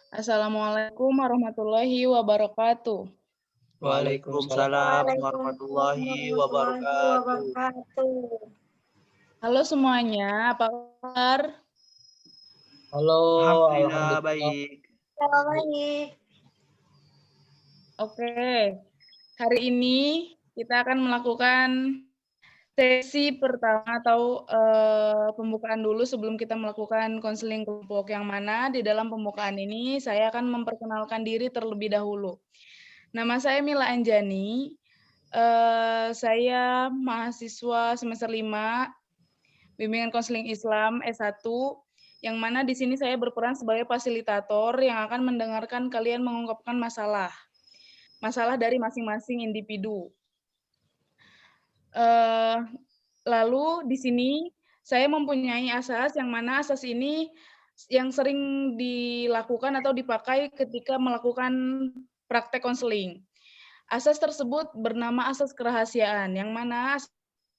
Assalamualaikum warahmatullahi wabarakatuh. Waalaikumsalam. Waalaikumsalam Waalaikumsalam warahmatullahi warahmatullahi wabarakatuh. wabarakatuh. Halo semuanya, apa kabar? Halo, Alhamdulillah alhamdulillah. baik. Baik. Oke, hari ini kita akan melakukan sesi pertama atau pembukaan dulu sebelum kita melakukan konseling kelompok, yang mana di dalam pembukaan ini saya akan memperkenalkan diri terlebih dahulu. Nama saya Mila Anjani, saya mahasiswa semester 5 Bimbingan Konseling Islam S1, yang mana di sini saya berperan sebagai fasilitator yang akan mendengarkan kalian mengungkapkan masalah dari masing-masing individu. Lalu di sini saya mempunyai asas, yang mana asas ini yang sering dilakukan atau dipakai ketika melakukan praktek konseling. Asas tersebut bernama asas kerahasiaan, yang mana asas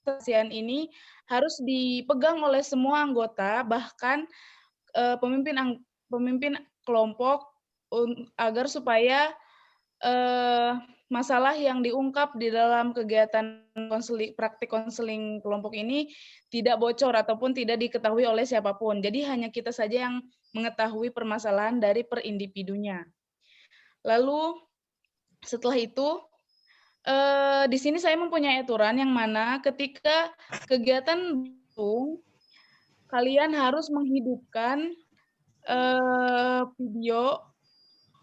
kerahasiaan ini harus dipegang oleh semua anggota, bahkan pemimpin kelompok, agar supaya masalah yang diungkap di dalam kegiatan praktik konseling kelompok ini tidak bocor ataupun tidak diketahui oleh siapapun. Jadi hanya kita saja yang mengetahui permasalahan dari per individunya. Lalu setelah itu di sini saya mempunyai aturan yang mana ketika kegiatan berlangsung, kalian harus menghidupkan video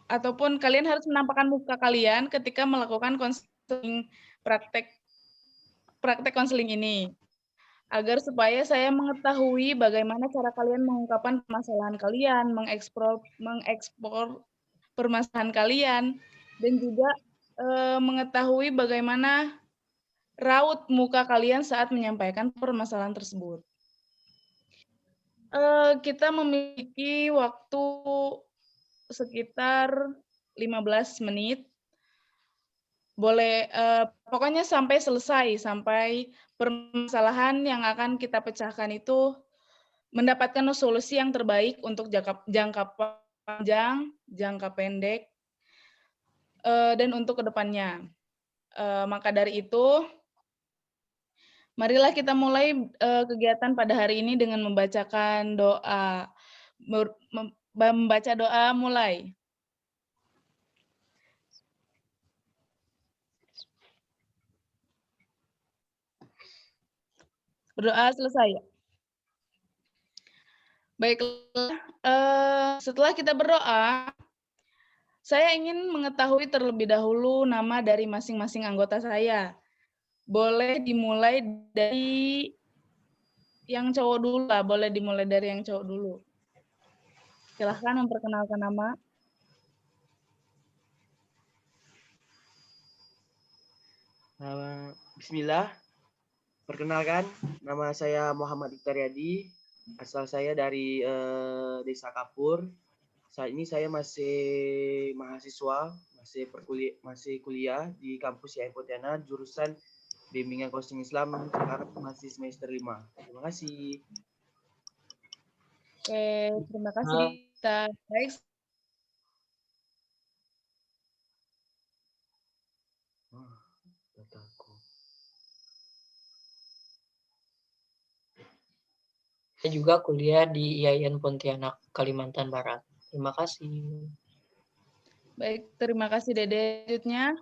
ataupun kalian harus menampakkan muka kalian ketika melakukan konseling praktek konseling ini, agar supaya saya mengetahui bagaimana cara kalian mengungkapkan permasalahan kalian, mengekspor permasalahan kalian, dan juga mengetahui bagaimana raut muka kalian saat menyampaikan permasalahan tersebut. Kita memiliki waktu sekitar 15 menit. Boleh, pokoknya sampai selesai, sampai permasalahan yang akan kita pecahkan itu mendapatkan solusi yang terbaik untuk jangka panjang, jangka pendek, dan untuk kedepannya. Maka dari itu, marilah kita mulai kegiatan pada hari ini dengan membacakan doa. Membaca doa mulai. Berdoa selesai. Baiklah, setelah kita berdoa, saya ingin mengetahui terlebih dahulu nama dari masing-masing anggota saya. Boleh dimulai dari yang cowok dulu lah, boleh dimulai dari yang cowok dulu. Silahkan memperkenalkan nama. Bismillah. Perkenalkan, nama saya Muhammad Iktaryadi. Asal saya dari Desa Kapur. Saat ini saya masih mahasiswa, masih kuliah di kampus IAIN Pontianak, jurusan Bimbingan Konseling Islam, sekarang masih semester 5. Terima kasih. Oke, terima kasih. Baik. Saya juga kuliah di IAIN Pontianak, Kalimantan Barat. Terima kasih. Baik, terima kasih Dede. Selanjutnya.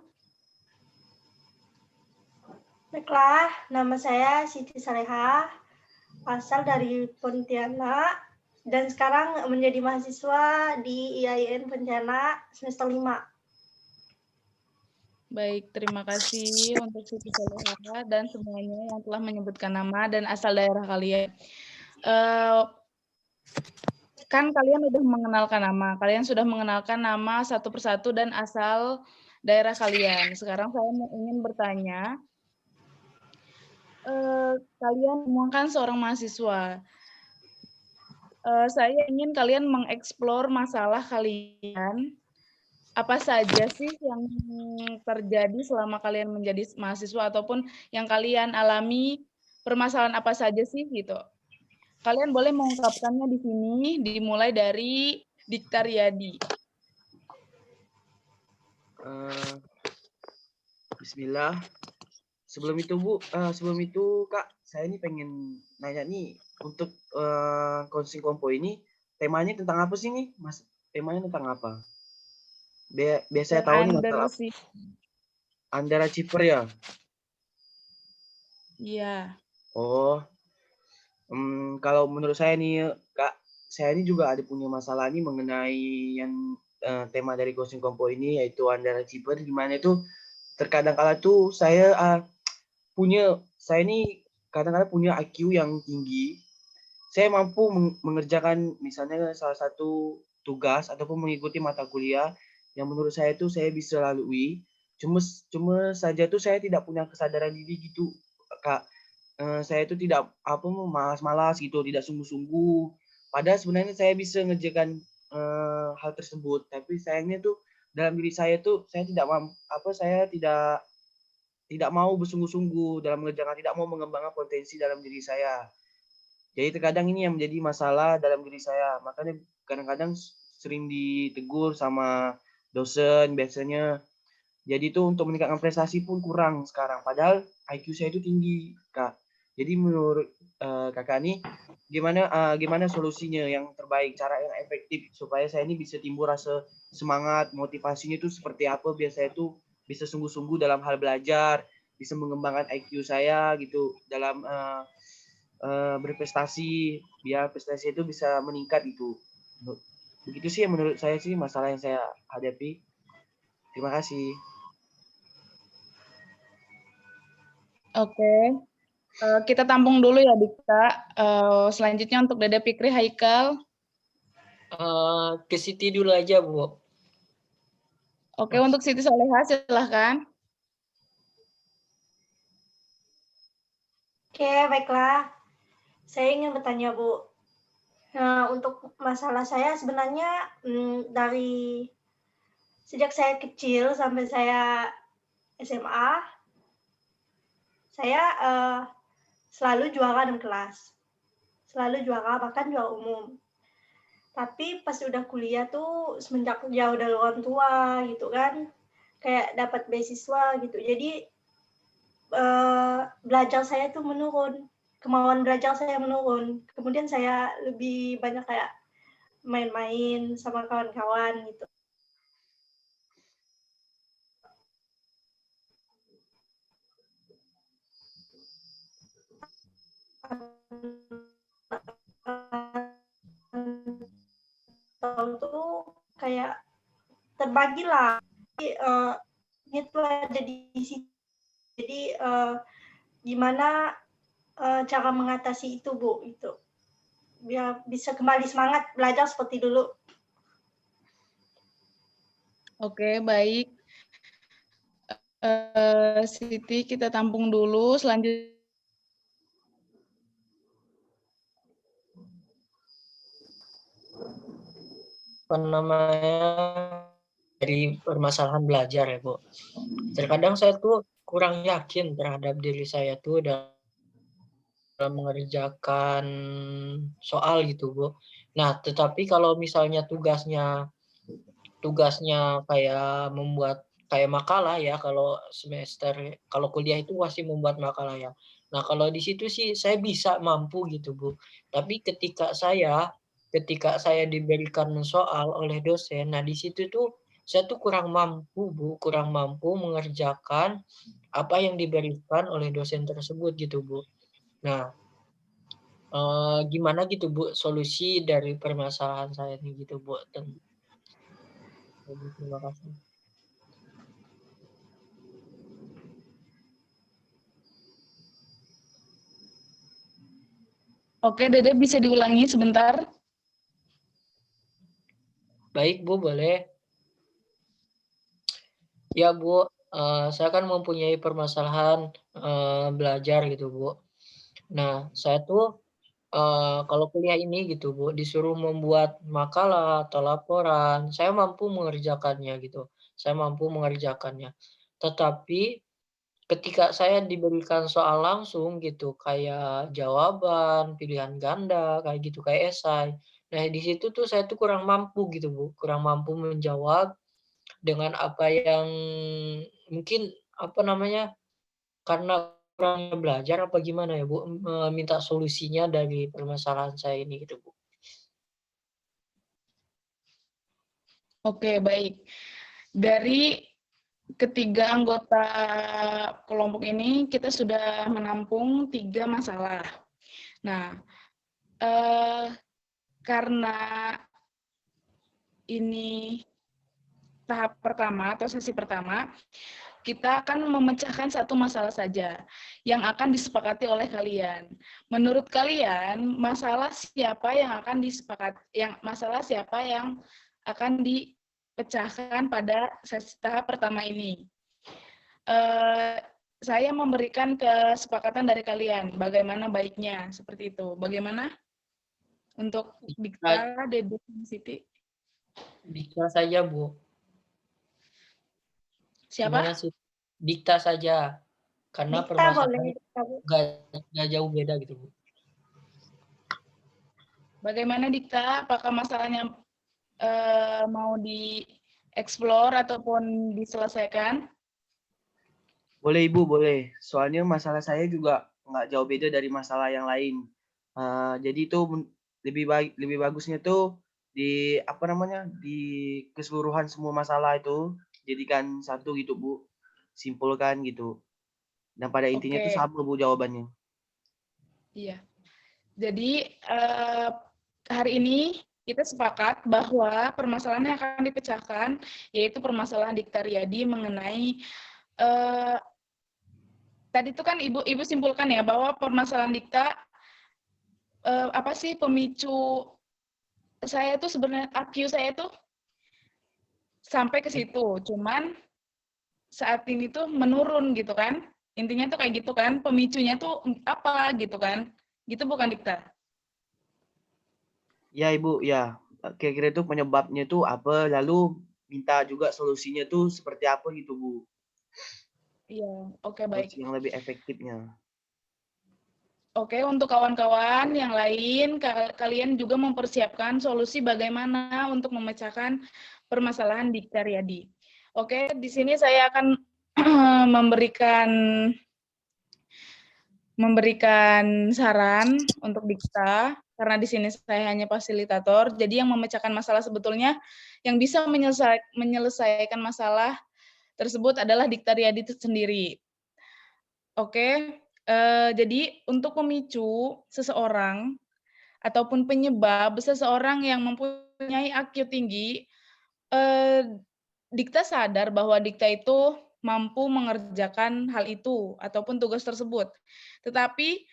Baiklah, nama saya Siti Saleha, asal dari Pontianak, dan sekarang menjadi mahasiswa di IAIN Pontianak semester 5. Baik, terima kasih untuk Siti Saleha dan semuanya yang telah menyebutkan nama dan asal daerah kalian. Kan kalian sudah mengenalkan nama satu persatu dan asal daerah kalian. Sekarang saya ingin bertanya, kalian semua kan seorang mahasiswa. Saya ingin kalian mengeksplor masalah kalian, apa saja sih yang terjadi selama kalian menjadi mahasiswa, ataupun yang kalian alami, permasalahan apa saja sih gitu. Kalian boleh mengungkapkannya di sini, dimulai dari Diktaryadi. Bismillah. Sebelum itu Kak, saya ini pengen nanya nih untuk counseling kompo ini temanya tentang apa sih nih, Mas? Temanya tentang apa? Biar saya Yang tahu nih under masalah sih. under achiever ya. Iya. Oh, kalau menurut saya nih Kak, saya ini juga ada punya masalah nih mengenai yang tema dari coaching kompo ini yaitu under achiever, di mana itu terkadang kala tuh saya ini kadang-kadang punya IQ yang tinggi. Saya mampu mengerjakan misalnya salah satu tugas ataupun mengikuti mata kuliah yang menurut saya itu saya bisa lalui. Cuma saja tuh saya tidak punya kesadaran diri gitu, Kak. Saya itu tidak malas-malas gitu, tidak sungguh-sungguh. Padahal sebenarnya saya bisa ngerjakan hal tersebut, tapi sayangnya tuh dalam diri saya tuh saya tidak mau bersungguh-sungguh dalam mengerjakan, tidak mau mengembangkan potensi dalam diri saya. Jadi terkadang ini yang menjadi masalah dalam diri saya. Makanya kadang-kadang sering ditegur sama dosen biasanya. Jadi itu untuk meningkatkan prestasi pun kurang sekarang. Padahal IQ saya itu tinggi, Kak. Jadi menurut Kakak nih, gimana solusinya yang terbaik, cara yang efektif supaya saya ini bisa timbul rasa semangat, motivasinya itu seperti apa biar saya itu bisa sungguh-sungguh dalam hal belajar, bisa mengembangkan IQ saya gitu dalam berprestasi, biar prestasi itu bisa meningkat gitu. Begitu sih menurut saya sih masalah yang saya hadapi. Terima kasih. Oke. Kita tampung dulu ya, Dika. Selanjutnya untuk Dede Fikri, Haikal. Ke Siti dulu aja, Bu. Oke, untuk Siti Soleha, silahkan. Oke, baiklah. Saya ingin bertanya, Bu. Nah, untuk masalah saya sebenarnya dari sejak saya kecil sampai saya SMA, saya selalu juara dalam kelas. Selalu juara, bahkan juara umum. Tapi pas udah kuliah tuh semenjak jauh dari orang tua gitu kan, kayak dapat beasiswa gitu. Jadi belajar saya tuh menurun, kemauan belajar saya menurun. Kemudian saya lebih banyak kayak main-main sama kawan-kawan gitu. Tuh kayak terbagilah. Jadi, itu ada di situ. Jadi gimana cara mengatasi itu, Bu? Itu biar bisa kembali semangat belajar seperti dulu. Oke, baik. Siti, kita tampung dulu. Selanjutnya. Apa namanya, dari permasalahan belajar ya, Bu. Terkadang saya tuh kurang yakin terhadap diri saya tuh dalam mengerjakan soal gitu, Bu. Nah, tetapi kalau misalnya tugasnya kayak membuat kayak makalah ya, kalau kuliah itu pasti membuat makalah ya. Nah, kalau di situ sih saya bisa mampu gitu, Bu. Tapi ketika saya diberikan soal oleh dosen, nah di situ tuh saya tuh kurang mampu, Bu, kurang mampu mengerjakan apa yang diberikan oleh dosen tersebut gitu, Bu. Nah, gimana gitu, Bu, solusi dari permasalahan saya ini gitu, Bu? Terima kasih. Oke, Dede bisa diulangi sebentar. Baik, Bu, boleh. Ya, Bu, saya kan mempunyai permasalahan belajar gitu, Bu. Nah, saya tuh kalau kuliah ini gitu, Bu, disuruh membuat makalah atau laporan, saya mampu mengerjakannya gitu. Saya mampu mengerjakannya. Tetapi ketika saya diberikan soal langsung gitu, kayak jawaban, pilihan ganda, kayak gitu, kayak esai. Nah, di situ tuh saya tuh kurang mampu gitu, Bu, kurang mampu menjawab dengan apa yang mungkin apa namanya, karena kurangnya belajar apa gimana ya, Bu? Minta solusinya dari permasalahan saya ini gitu, Bu. Oke, baik. Dari ketiga anggota kelompok ini, kita sudah menampung 3 masalah. Nah, karena ini tahap pertama atau sesi pertama, kita akan memecahkan satu masalah saja yang akan disepakati oleh kalian. Menurut kalian, masalah siapa yang akan dipecahkan pada sesi tahap pertama ini? Saya memberikan kesepakatan dari kalian, bagaimana baiknya, seperti itu. Bagaimana untuk Dikta, Dede, Siti? Dikta saja, Bu. Siapa? Gimana sih? Dikta saja. Karena Dikta permasalahannya boleh. nggak jauh beda gitu, Bu. Bagaimana Dikta? Apakah masalahnya mau dieksplor ataupun diselesaikan? Boleh Ibu, boleh. Soalnya masalah saya juga nggak jauh beda dari masalah yang lain. Jadi itu lebih bagusnya tuh di apa namanya, di keseluruhan semua masalah itu jadikan satu gitu Bu, simpulkan gitu. Dan pada intinya tuh Oke, sama Bu jawabannya. iya. Jadi hari ini kita sepakat bahwa permasalahan yang akan dipecahkan yaitu permasalahan Dikta Riyadi mengenai tadi itu kan Ibu simpulkan ya bahwa permasalahan Dikta apa sih pemicu saya tuh sebenarnya IQ saya tuh sampai ke situ, cuman saat ini tuh menurun gitu kan. Intinya tuh kayak gitu kan, pemicunya tuh apa gitu kan. Gitu bukan Dikta? Ya Ibu, ya. Kira-kira itu penyebabnya itu apa, lalu minta juga solusinya tuh seperti apa gitu Bu. Iya, oke baik. Solusi yang lebih efektifnya. Oke, untuk kawan-kawan yang lain, kalian juga mempersiapkan solusi bagaimana untuk memecahkan permasalahan Dikta Riyadi. Oke, di sini saya akan memberikan saran untuk Dikta, karena di sini saya hanya fasilitator, jadi yang memecahkan masalah sebetulnya, yang bisa menyelesaikan masalah tersebut adalah Dikta Riyadi itu sendiri. Oke, jadi untuk memicu seseorang ataupun penyebab seseorang yang mempunyai IQ tinggi, Dikta sadar bahwa Dikta itu mampu mengerjakan hal itu ataupun tugas tersebut. Tetapi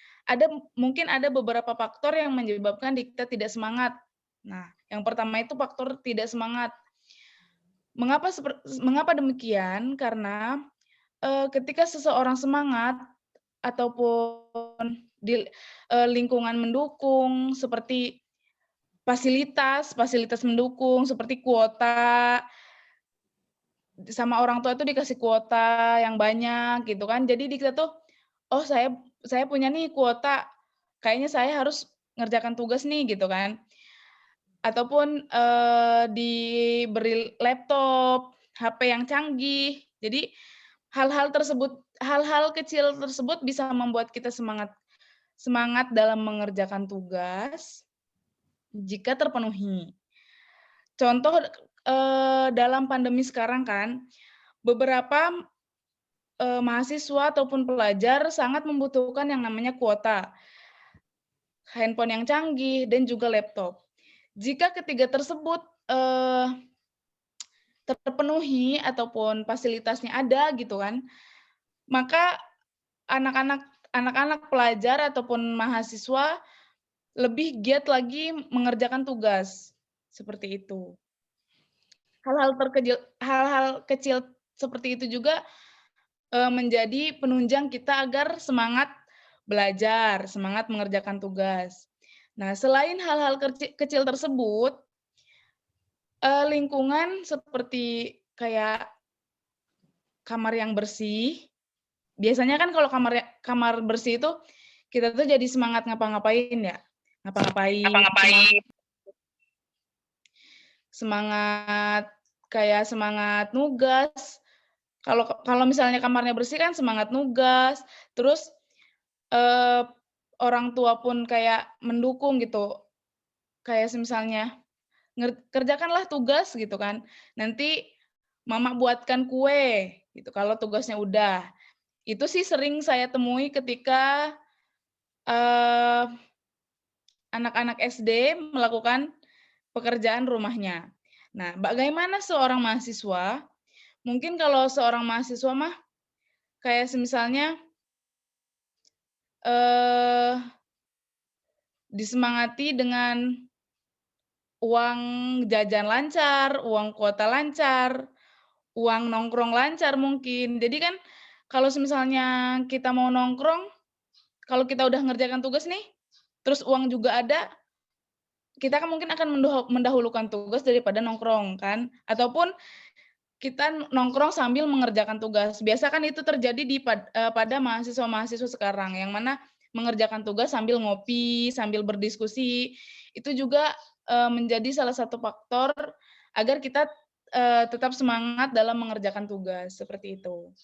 mungkin ada beberapa faktor yang menyebabkan Dikta tidak semangat. Nah, yang pertama itu faktor tidak semangat. Mengapa demikian? Karena ketika seseorang semangat ataupun di lingkungan mendukung seperti fasilitas mendukung seperti kuota, sama orang tua itu dikasih kuota yang banyak gitu kan. Jadi Dikta tuh, oh saya punya nih kuota, kayaknya saya harus ngerjakan tugas nih gitu kan. Ataupun diberi laptop, HP yang canggih. Jadi hal-hal kecil tersebut bisa membuat kita semangat dalam mengerjakan tugas jika terpenuhi. Contoh dalam pandemi sekarang kan, beberapa mahasiswa ataupun pelajar sangat membutuhkan yang namanya kuota, handphone yang canggih, dan juga laptop. Jika ketiga tersebut terpenuhi ataupun fasilitasnya ada gitu kan, maka anak-anak pelajar ataupun mahasiswa lebih giat lagi mengerjakan tugas, seperti itu. Hal-hal kecil seperti itu juga menjadi penunjang kita agar semangat belajar, semangat mengerjakan tugas. Nah, selain hal-hal kecil tersebut, lingkungan seperti kayak kamar yang bersih, biasanya kan kalau kamar bersih itu kita tuh jadi semangat ngapa-ngapain ya, semangat kayak semangat nugas. Kalau misalnya kamarnya bersih kan semangat nugas, terus, orang tua pun kayak mendukung gitu, kayak misalnya, "Kerjakanlah tugas," gitu kan, "nanti mama buatkan kue," gitu, kalau tugasnya udah. Itu sih sering saya temui ketika, eee, anak-anak SD melakukan pekerjaan rumahnya. Nah, bagaimana seorang mahasiswa? Mungkin kalau seorang mahasiswa mah kayak misalnya, eee, disemangati dengan uang jajan lancar, uang kuota lancar, uang nongkrong lancar mungkin. Jadi kan kalau misalnya kita mau nongkrong, kalau kita udah ngerjakan tugas nih, terus uang juga ada, kita kan mungkin akan mendahulukan tugas daripada nongkrong kan, ataupun kita nongkrong sambil mengerjakan tugas. Biasa kan itu terjadi pada mahasiswa-mahasiswa sekarang, yang mana mengerjakan tugas sambil ngopi, sambil berdiskusi, itu juga, menjadi salah satu faktor agar kita, tetap semangat dalam mengerjakan tugas, seperti itu.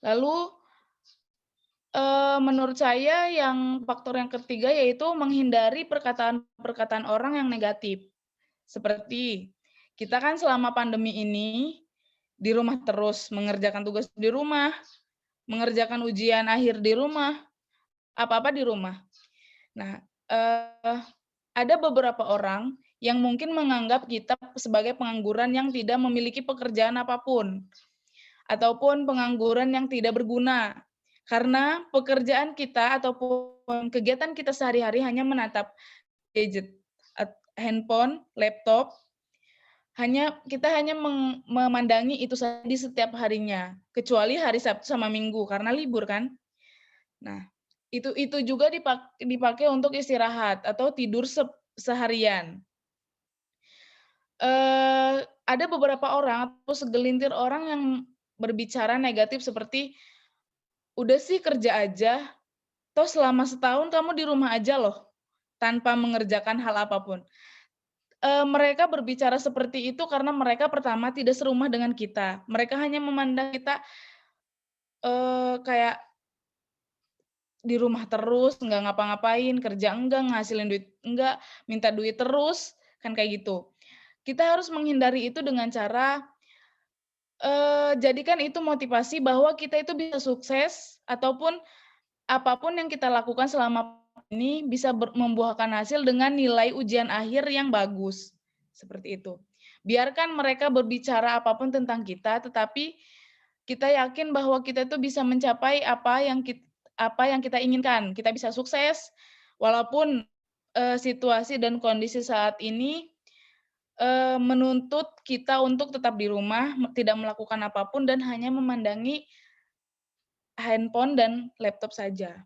Lalu, menurut saya faktor yang ketiga yaitu menghindari perkataan-perkataan orang yang negatif. Seperti, kita kan selama pandemi ini di rumah terus, mengerjakan tugas di rumah, mengerjakan ujian akhir di rumah, apa-apa di rumah. Nah, ada beberapa orang yang mungkin menganggap kita sebagai pengangguran yang tidak memiliki pekerjaan apapun, ataupun pengangguran yang tidak berguna. Karena pekerjaan kita ataupun kegiatan kita sehari-hari hanya menatap gadget, handphone, laptop, kita hanya memandangi itu saja di setiap harinya, kecuali hari Sabtu sama Minggu karena libur kan. Nah, itu juga dipakai untuk istirahat atau tidur seharian. Ada beberapa orang atau segelintir orang yang berbicara negatif seperti, "Udah sih kerja aja, toh selama setahun kamu di rumah aja loh, tanpa mengerjakan hal apapun." Mereka berbicara seperti itu karena mereka pertama tidak serumah dengan kita. Mereka hanya memandang kita, kayak di rumah terus, nggak ngapa-ngapain, kerja enggak, ngasilin duit enggak, minta duit terus, kan kayak gitu. Kita harus menghindari itu dengan cara, jadikan itu motivasi bahwa kita itu bisa sukses, ataupun apapun yang kita lakukan selama ini bisa membuahkan hasil dengan nilai ujian akhir yang bagus, seperti itu. Biarkan mereka berbicara apapun tentang kita, tetapi kita yakin bahwa kita itu bisa mencapai apa yang kita inginkan. Kita bisa sukses walaupun, situasi dan kondisi saat ini, menuntut kita untuk tetap di rumah, tidak melakukan apapun dan hanya memandangi handphone dan laptop saja.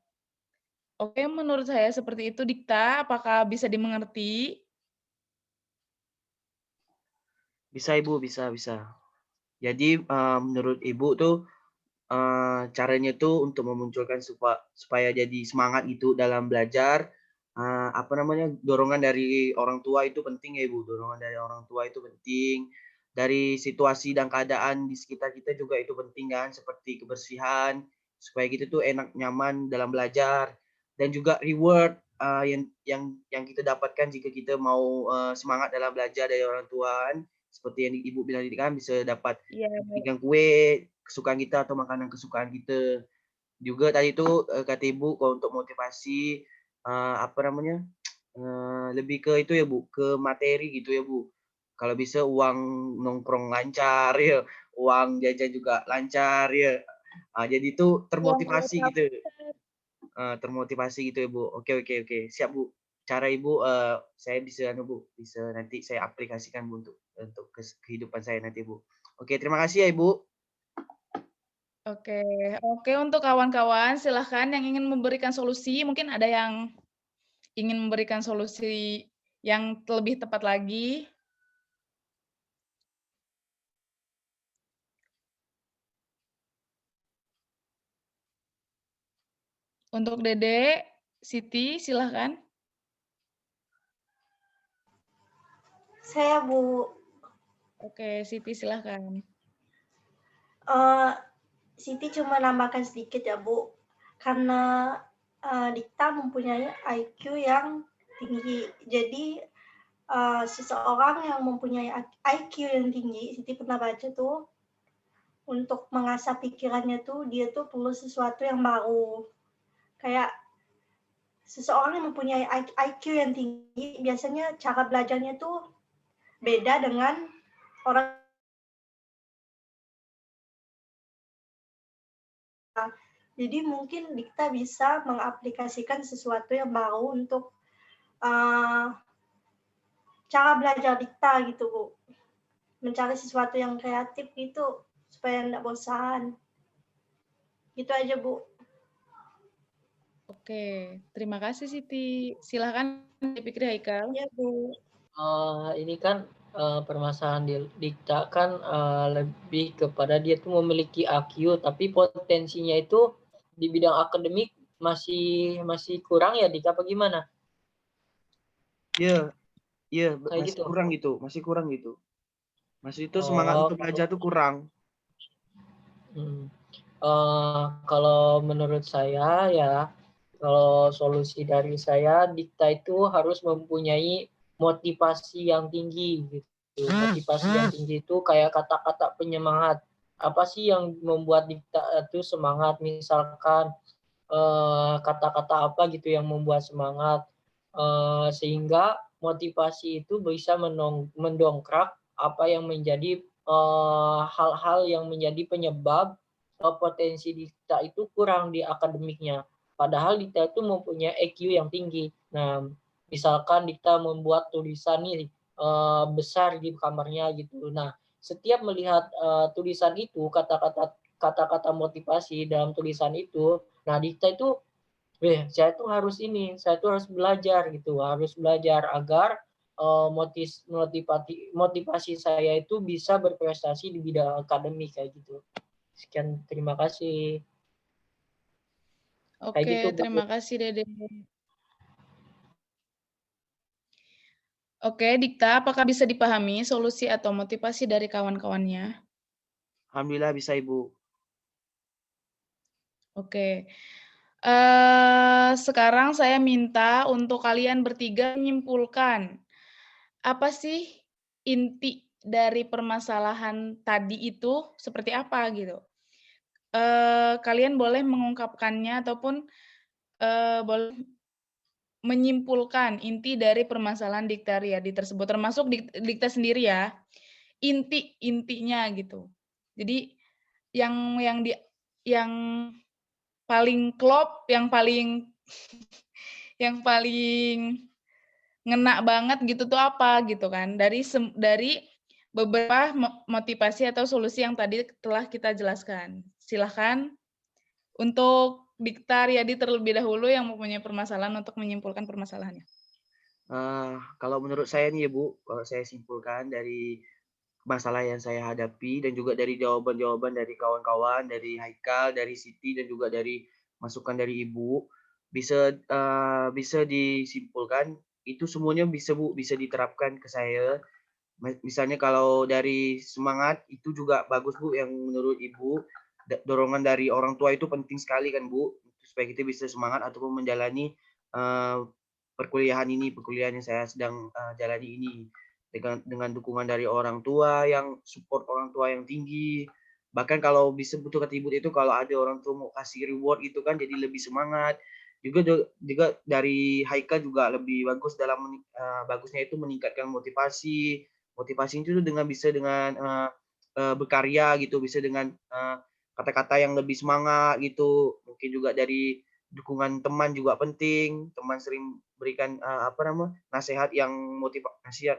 Oke, menurut saya seperti itu, Dikta. Apakah bisa dimengerti? Bisa Ibu, bisa, bisa. Jadi menurut Ibu tuh caranya tuh untuk memunculkan supaya jadi semangat gitu dalam belajar, apa namanya, dorongan dari orang tua itu penting ya Ibu, dorongan dari orang tua itu penting, dari situasi dan keadaan di sekitar kita juga itu penting kan, seperti kebersihan, supaya kita tuh enak, nyaman dalam belajar, dan juga reward, yang kita dapatkan jika kita mau, semangat dalam belajar dari orang tua kan, seperti yang Ibu bilang tadi kan bisa dapat Iya, bikin kue kesukaan kita atau makanan kesukaan kita. Juga tadi itu, kata Ibu kalau untuk motivasi, apa namanya, lebih ke itu ya Bu, ke materi gitu ya Bu. Kalau bisa uang nongkrong lancar ya, uang jajan juga lancar ya. Jadi itu uang termotivasi kuota. gitu, termotivasi gitu ya Bu. Oke, oke, oke, siap Bu. Cara Ibu, saya bisa anu Bu, bisa nanti saya aplikasikan Bu untuk kehidupan saya nanti Bu. Oke, terima kasih ya Ibu. Oke, oke, untuk kawan-kawan silahkan yang ingin memberikan solusi, mungkin ada yang ingin memberikan solusi yang lebih tepat lagi. Untuk Dede, Siti, silahkan. Saya Bu, Oke, Siti silahkan. Siti cuma nambahkan sedikit ya Bu, karena Dikta mempunyai IQ yang tinggi. Jadi seseorang yang mempunyai IQ yang tinggi, Siti pernah baca tuh, untuk mengasah pikirannya tuh dia tuh perlu sesuatu yang baru. Kayak seseorang yang mempunyai IQ yang tinggi, biasanya cara belajarnya tuh beda dengan orang. Jadi mungkin Dikta bisa mengaplikasikan sesuatu yang baru untuk cara belajar Dikta gitu Bu. Mencari sesuatu yang kreatif gitu supaya tidak bosan. Gitu aja Bu. Oke, terima kasih Siti. Silahkan Fikri Haikal. Ya Bu. Ini kan permasalahan di Dikta kan lebih kepada dia tuh memiliki IQ, tapi potensinya itu di bidang akademik masih kurang ya Dikta, apa gimana? Iya, Kayak masih gitu. kurang gitu. Masih itu semangat untuk belajar tuh kurang. Kalau menurut saya ya, kalau solusi dari saya, Dikta itu harus mempunyai motivasi yang tinggi gitu. Motivasi yang tinggi itu kayak kata-kata penyemangat. Apa sih yang membuat Dikta itu semangat? Misalkan kata-kata apa gitu yang membuat semangat, sehingga motivasi itu bisa mendongkrak apa yang menjadi hal-hal yang menjadi penyebab potensi Dikta itu kurang di akademiknya. Padahal Dikta itu mempunyai EQ yang tinggi. Nah, misalkan Dikta membuat tulisan nih besar di kamarnya gitu. Nah, setiap melihat tulisan itu, kata-kata motivasi dalam tulisan itu, nah Dikta itu, saya tuh harus belajar gitu, harus belajar agar motivasi saya itu bisa berprestasi di bidang akademik kayak gitu. Sekian, terima kasih. Kayak Oke, gitu, Bu. terima kasih Dede. Oke, Dikta, apakah bisa dipahami solusi atau motivasi dari kawan-kawannya? Alhamdulillah bisa Ibu. Oke. Sekarang saya minta untuk kalian bertiga menyimpulkan, apa sih inti dari permasalahan tadi itu seperti apa gitu. Kalian boleh mengungkapkannya ataupun boleh menyimpulkan inti dari permasalahan Dikta Riyadi tersebut, termasuk Dikta sendiri ya, intinya gitu. Jadi yang paling klop, yang paling ngena banget gitu tuh apa gitu kan, dari beberapa motivasi atau solusi yang tadi telah kita jelaskan. Silahkan untuk Dikta Riyadi terlebih dahulu yang mempunyai permasalahan untuk menyimpulkan permasalahannya. Kalau menurut saya nih ya Bu, kalau saya simpulkan dari masalah yang saya hadapi dan juga dari jawaban-jawaban dari kawan-kawan, dari Haikal, dari Siti dan juga dari masukan dari Ibu, bisa disimpulkan itu semuanya bisa Bu, bisa diterapkan ke saya. Misalnya kalau dari semangat itu juga bagus Bu yang menurut Ibu, dorongan dari orang tua itu penting sekali kan Bu, supaya kita bisa semangat ataupun menjalani perkuliahan yang saya sedang jalani ini. Dengan dukungan dari orang tua yang support orang tua yang tinggi. Bahkan kalau bisa butuh kata itu kalau ada orang tua mau kasih reward itu kan jadi lebih semangat. Juga dari Haika juga lebih bagus dalam bagusnya itu meningkatkan motivasi. Motivasi itu bisa dengan berkarya gitu, bisa dengan kata-kata yang lebih semangat gitu. Mungkin juga dari dukungan teman juga penting. Teman sering berikan nasihat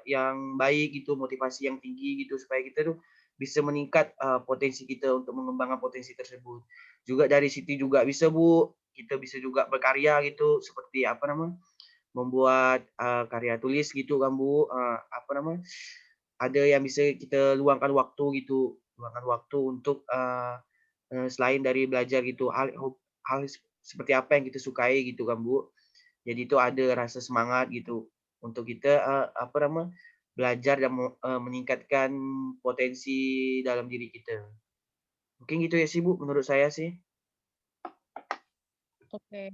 yang baik gitu, motivasi yang tinggi gitu supaya kita tuh bisa meningkat potensi kita untuk mengembangkan potensi tersebut. Juga dari Siti juga bisa Bu, kita bisa juga berkarya gitu seperti membuat karya tulis gitu kan Bu, ada yang bisa kita luangkan waktu gitu, untuk selain dari belajar gitu, hal seperti apa yang kita sukai gitu kan Bu. Jadi itu ada rasa semangat gitu untuk kita belajar dan meningkatkan potensi dalam diri kita. Mungkin gitu ya sih Bu, menurut saya sih. Oke.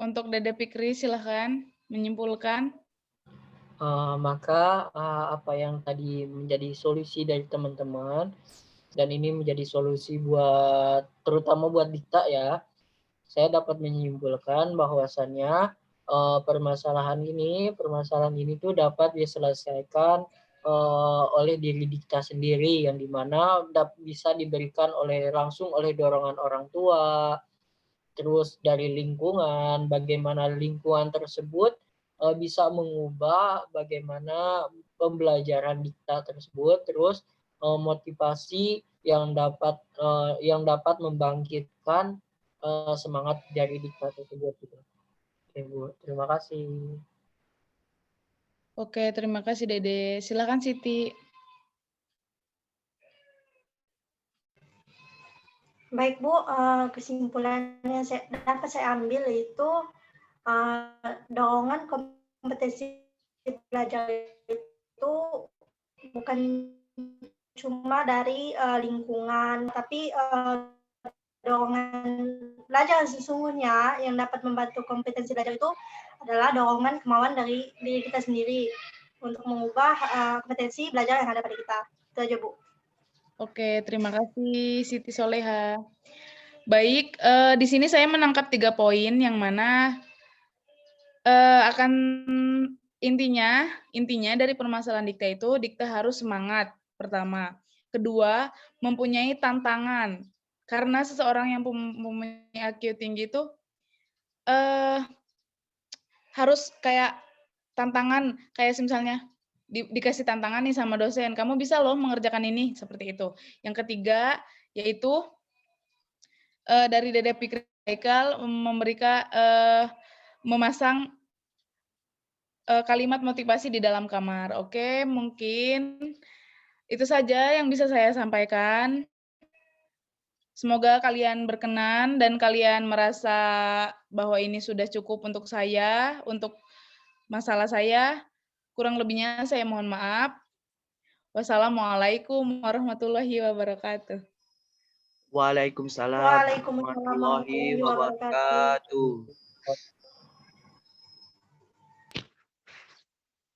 Untuk Dede Fikri silahkan menyimpulkan. Maka apa yang tadi menjadi solusi dari teman-teman, dan ini menjadi solusi terutama buat Dikta ya, saya dapat menyimpulkan bahwasannya permasalahan ini tuh dapat diselesaikan oleh diri Dikta sendiri, yang dimana bisa diberikan langsung oleh dorongan orang tua, terus dari lingkungan, bagaimana lingkungan tersebut bisa mengubah bagaimana pembelajaran Dikta tersebut, terus motivasi yang dapat membangkitkan semangat dari Dikta tersebut. Gitu. Oke Bu, terima kasih. Oke, terima kasih Dede. Silakan Siti. Baik Bu, kesimpulan yang dapat saya ambil itu dorongan kompetensi belajar itu bukan cuma dari lingkungan, tapi dorongan belajar sesungguhnya yang dapat membantu kompetensi belajar itu adalah dorongan kemauan dari diri kita sendiri untuk mengubah kompetensi belajar yang ada pada kita. Itu aja Bu. Oke, terima kasih Siti Soleha. Baik, di sini saya menangkap 3 poin yang mana akan intinya dari permasalahan Dikta itu, Dikta harus semangat, pertama. Kedua, mempunyai tantangan. Karena seseorang yang mempunyai IQ tinggi itu harus kayak tantangan, kayak misalnya dikasih tantangan nih sama dosen, kamu bisa loh mengerjakan ini, seperti itu. Yang ketiga, yaitu dari Dede Fikri Haikal memberikan memasang kalimat motivasi di dalam kamar. Oke, mungkin itu saja yang bisa saya sampaikan. Semoga kalian berkenan dan kalian merasa bahwa ini sudah cukup untuk saya, untuk masalah saya. Kurang lebihnya saya mohon maaf. Wassalamualaikum warahmatullahi wabarakatuh. Waalaikumsalam Waalaikumsalam warahmatullahi warahmatullahi wabarakatuh. wabarakatuh.